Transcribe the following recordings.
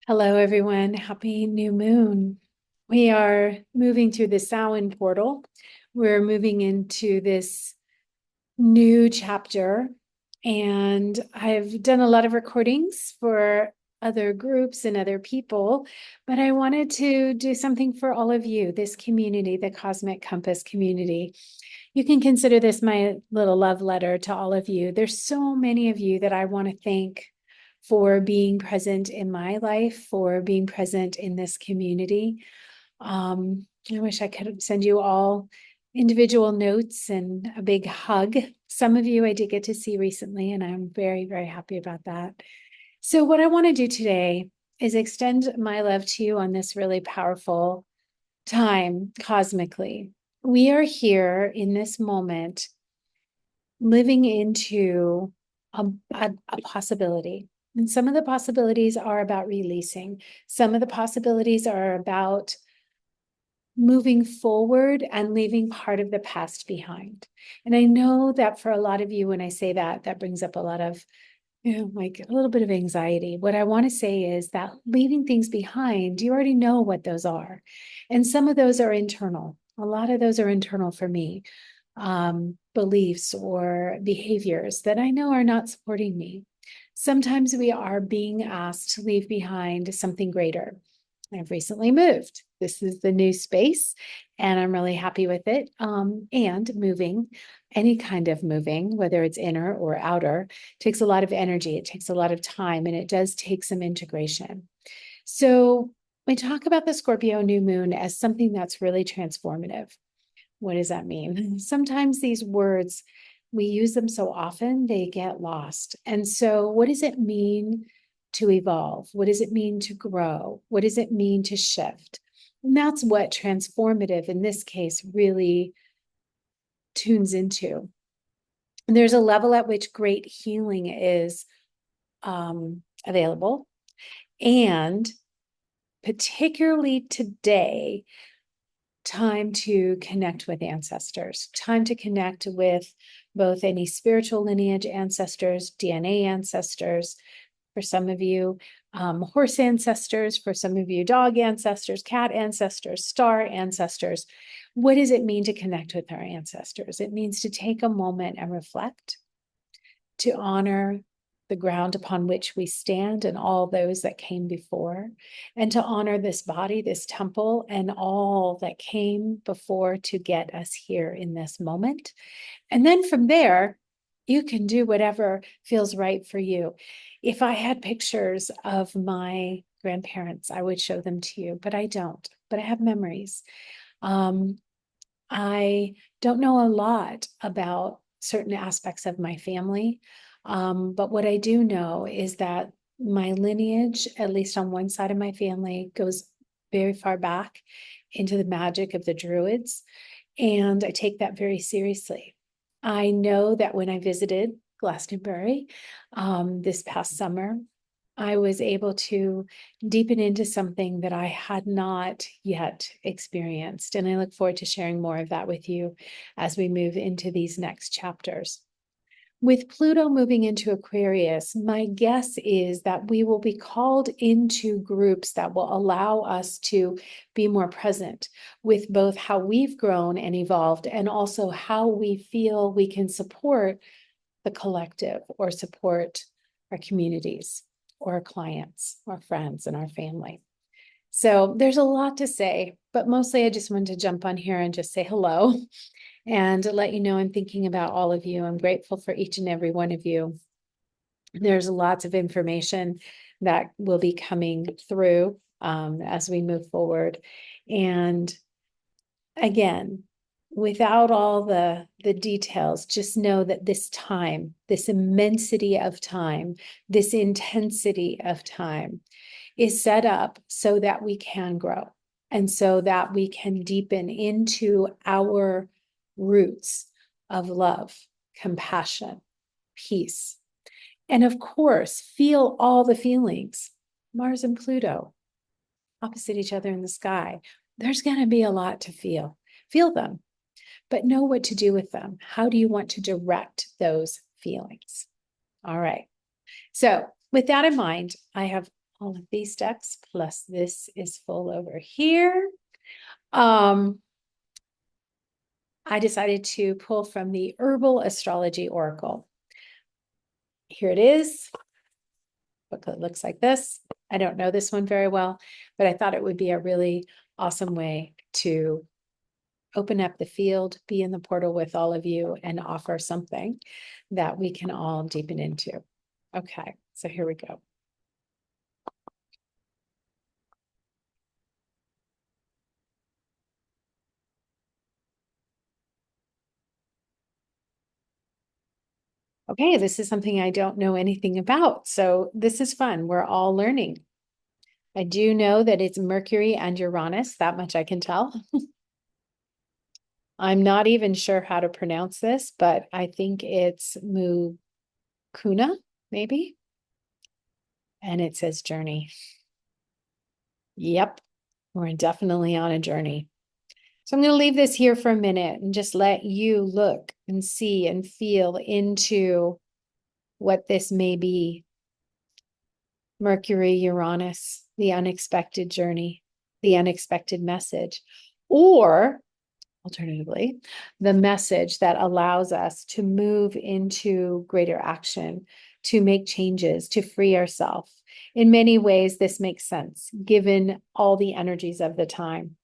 Hello, everyone. Happy new moon. We are moving through the Samhain portal. We're moving into this new chapter, and I've done a lot of recordings for other groups and other people, but I wanted to do something for all of you, this community, the Cosmic Compass community. You can consider this my little love letter to all of you. There's so many of you that I want to thank for being present in my life, for being present in this community. I wish I could send you all individual notes and a big hug. Some of you I did get to see recently, and I'm very, very happy about that. So, what I want to do today is extend my love to you on this really powerful time cosmically. We are here in this moment living into a possibility. And some of the possibilities are about releasing. Some of the possibilities are about moving forward and leaving part of the past behind. And I know that for a lot of you, when I say that, that brings up a lot of, like a little bit of anxiety. What I want to say is that leaving things behind, you already know what those are. And some of those are internal. A lot of those are internal for me, beliefs or behaviors that I know are not supporting me. Sometimes we are being asked to leave behind something greater. I've recently moved. This is the new space, and I'm really happy with it. And moving, any kind of moving, whether it's inner or outer, takes a lot of energy. It takes a lot of time, and it does take some integration. So we talk about the Scorpio new moon as something that's really transformative. What does that mean? Sometimes these words, we use them so often, they get lost. And so, what does it mean to evolve? What does it mean to grow? What does it mean to shift? And that's what transformative in this case really tunes into. And there's a level at which great healing is available. And particularly today, time to connect with ancestors, time to connect with both any spiritual lineage ancestors, DNA ancestors, for some of you, horse ancestors, for some of you, dog ancestors, cat ancestors, star ancestors. What does it mean to connect with our ancestors? It means to take a moment and reflect, to honor the ground upon which we stand and all those that came before, and to honor this body, this temple, and all that came before to get us here in this moment. And then from there, you can do whatever feels right for you. If I had pictures of my grandparents, I would show them to you, but I don't. But I have memories. Um, I don't know a lot about certain aspects of my family, but what I do know is that my lineage, at least on one side of my family, goes very far back into the magic of the Druids, and I take that very seriously. I know that when I visited Glastonbury this past summer, I was able to deepen into something that I had not yet experienced. And I look forward to sharing more of that with you as we move into these next chapters. With Pluto moving into Aquarius, my guess is that we will be called into groups that will allow us to be more present with both how we've grown and evolved, and also how we feel we can support the collective or support our communities or our clients, our friends, and our family. So there's a lot to say, but mostly I just wanted to jump on here and just say hello and let you know I'm thinking about all of you. I'm grateful for each and every one of you. There's lots of information that will be coming through as we move forward. And again, without all the details, just know that this time, this immensity of time, this intensity of time is set up so that we can grow and so that we can deepen into our roots of love, compassion, peace, and of course, feel all the feelings. Mars and Pluto opposite each other in the sky. There's going to be a lot to feel. Feel them, but know what to do with them. How do you want to direct those feelings? All right. So, with that in mind, I have all of these decks, plus this is full over here. I decided to pull from the Herbal Astrology Oracle. Here it is. Booklet looks like this. I don't know this one very well, but I thought it would be a really awesome way to open up the field, be in the portal with all of you, and offer something that we can all deepen into. Okay, so here we go. Okay, this is something I don't know anything about, so this is fun. We're all learning. I do know that it's Mercury and Uranus, that much I can tell. I'm not even sure how to pronounce this, but I think it's Mukuna, maybe. And it says journey. Yep, we're definitely on a journey. So I'm going to leave this here for a minute and just let you look and see and feel into what this may be. Mercury, Uranus, the unexpected journey, the unexpected message, or alternatively, the message that allows us to move into greater action, to make changes, to free ourselves. In many ways, this makes sense given all the energies of the time.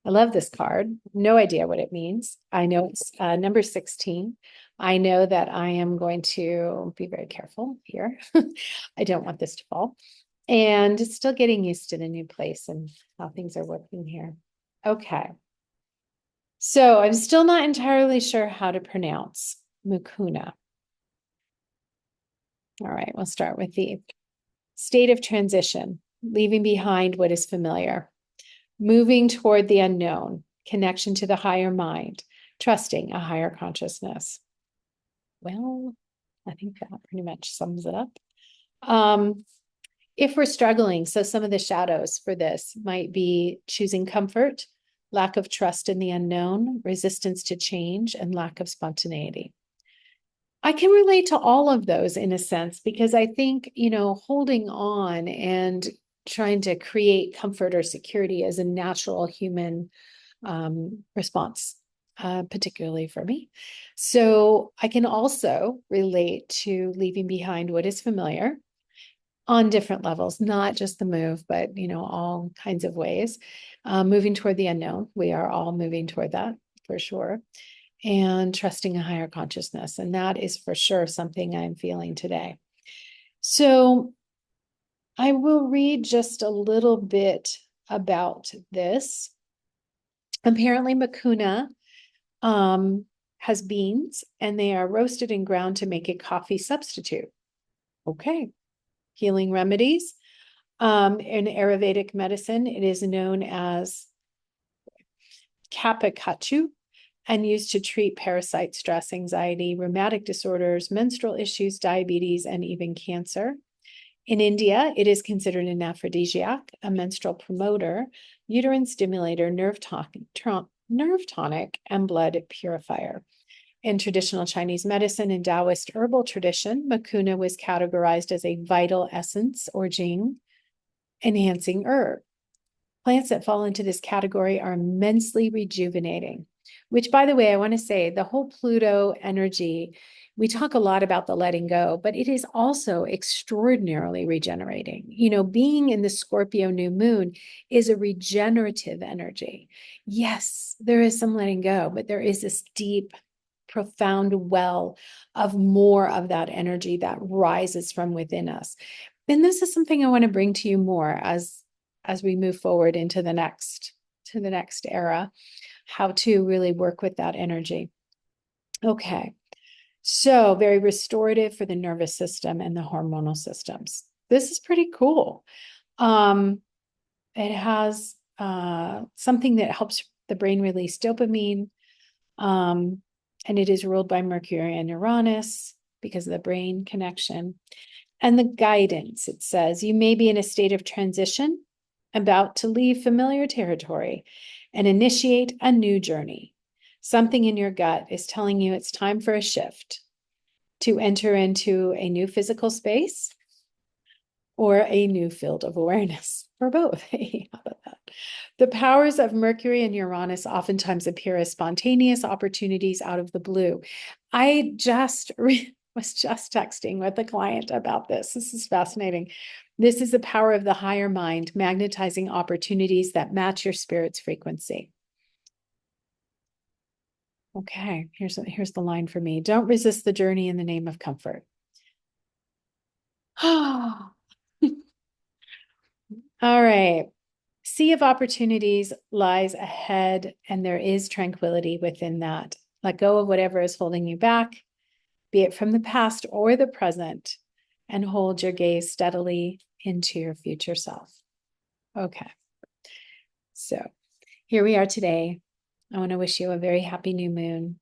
I love this card. No idea what it means. I know it's number 16. I know that I am going to be very careful here. I don't want this to fall. And still getting used to the new place and how things are working here. Okay. So I'm still not entirely sure how to pronounce Mukuna. All right, we'll start with the state of transition, leaving behind what is familiar, moving toward the unknown, connection to the higher mind, trusting a higher consciousness. Well, I think that pretty much sums it up. If we're struggling, so some of the shadows for this might be choosing comfort, lack of trust in the unknown, resistance to change, and lack of spontaneity. I can relate to all of those in a sense, because I think, holding on and trying to create comfort or security is a natural human response, particularly for me. So I can also relate to leaving behind what is familiar on different levels, not just the move, but, all kinds of ways. Moving toward the unknown. We are all moving toward that for sure. And trusting a higher consciousness. And that is for sure something I'm feeling today. So I will read just a little bit about this. Apparently, Mukuna has beans, and they are roasted and ground to make a coffee substitute. Okay. Healing remedies. In Ayurvedic medicine, it is known as kapakachu and used to treat parasite, stress, anxiety, rheumatic disorders, menstrual issues, diabetes, and even cancer. In India, it is considered an aphrodisiac, a menstrual promoter, uterine stimulator, nerve tonic, and blood purifier. In traditional Chinese medicine and Taoist herbal tradition, Mukuna was categorized as a vital essence or jing, enhancing herb. Plants that fall into this category are immensely rejuvenating, which, by the way, I want to say the whole Pluto energy, we talk a lot about the letting go, but it is also extraordinarily regenerating. Being in the Scorpio new moon is a regenerative energy. Yes, there is some letting go, but there is this deep, profound well of more of that energy that rises from within us. And this is something I want to bring to you more as we move forward into the next era, how to really work with that energy. Okay. So very restorative for the nervous system and the hormonal systems. This is pretty cool. It has something that helps the brain release dopamine. And it is ruled by Mercury and Uranus because of the brain connection. And the guidance, it says, you may be in a state of transition, about to leave familiar territory and initiate a new journey. Something in your gut is telling you it's time for a shift, to enter into a new physical space, or a new field of awareness, or both. Hey, how about that? The powers of Mercury and Uranus oftentimes appear as spontaneous opportunities out of the blue. I just was just texting with a client about this. This is fascinating. This is the power of the higher mind, magnetizing opportunities that match your spirit's frequency. Okay, here's the line for me. Don't resist the journey in the name of comfort. All right. Sea of opportunities lies ahead, and there is tranquility within that. Let go of whatever is holding you back, be it from the past or the present, and hold your gaze steadily into your future self. Okay. So here we are today. I want to wish you a very happy new moon.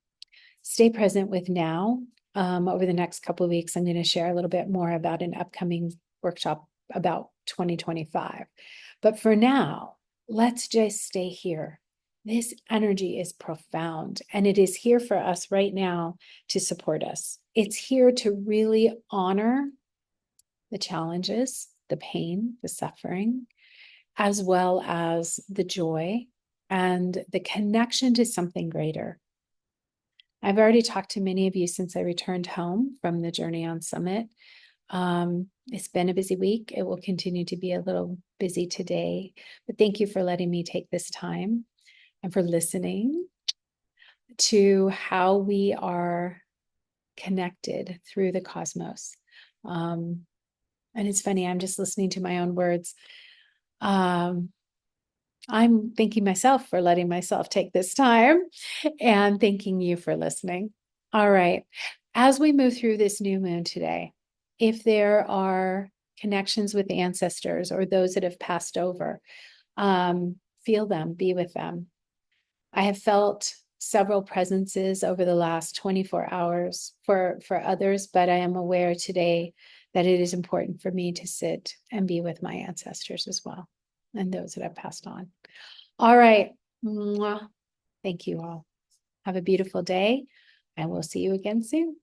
Stay present with now. Over the next couple of weeks, I'm going to share a little bit more about an upcoming workshop about 2025. But for now, let's just stay here. This energy is profound, and it is here for us right now to support us. It's here to really honor the challenges, the pain, the suffering, as well as the joy and the connection to something greater. I've already talked to many of you since I returned home from the Journey on Summit. It's been a busy week. It will continue to be a little busy today, but thank you for letting me take this time and for listening to how we are connected through the cosmos. And it's funny, I'm just listening to my own words. I'm thanking myself for letting myself take this time and thanking you for listening. All right. As we move through this new moon today, if there are connections with ancestors or those that have passed over, feel them, be with them. I have felt several presences over the last 24 hours for others, but I am aware today that it is important for me to sit and be with my ancestors as well, and those that have passed on. All right. Mwah. Thank you all. Have a beautiful day, and we'll see you again soon.